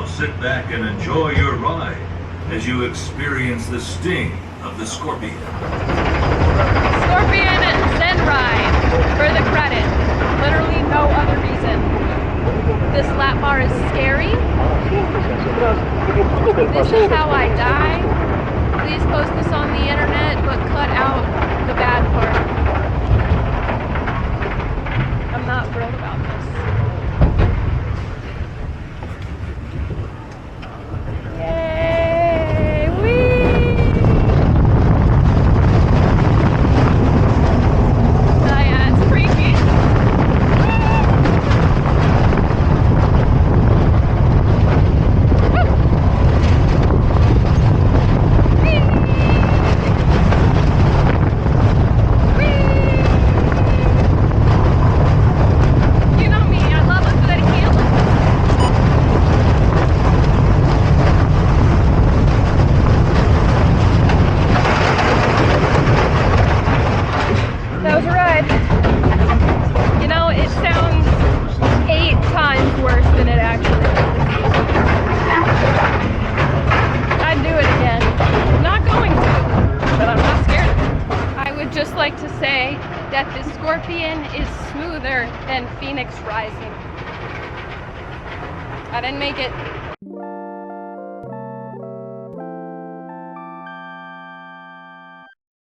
Now sit back and enjoy your ride as you experience the sting of the Scorpion. Scorpion Zen Ride for the credit. Literally no other reason. This lap bar is scary. This is how I die. Please post this on the internet, but cut out the bad part. I'm not thrilled about this. Yay! Whee! Oh yeah, it's freaky. That was a ride. You know, it sounds 8 times worse than it actually is. I'd do it again. I'm not going to, but I'm not scared of it. I would just like to say that the Scorpion is smoother than Phoenix Rising. I didn't make it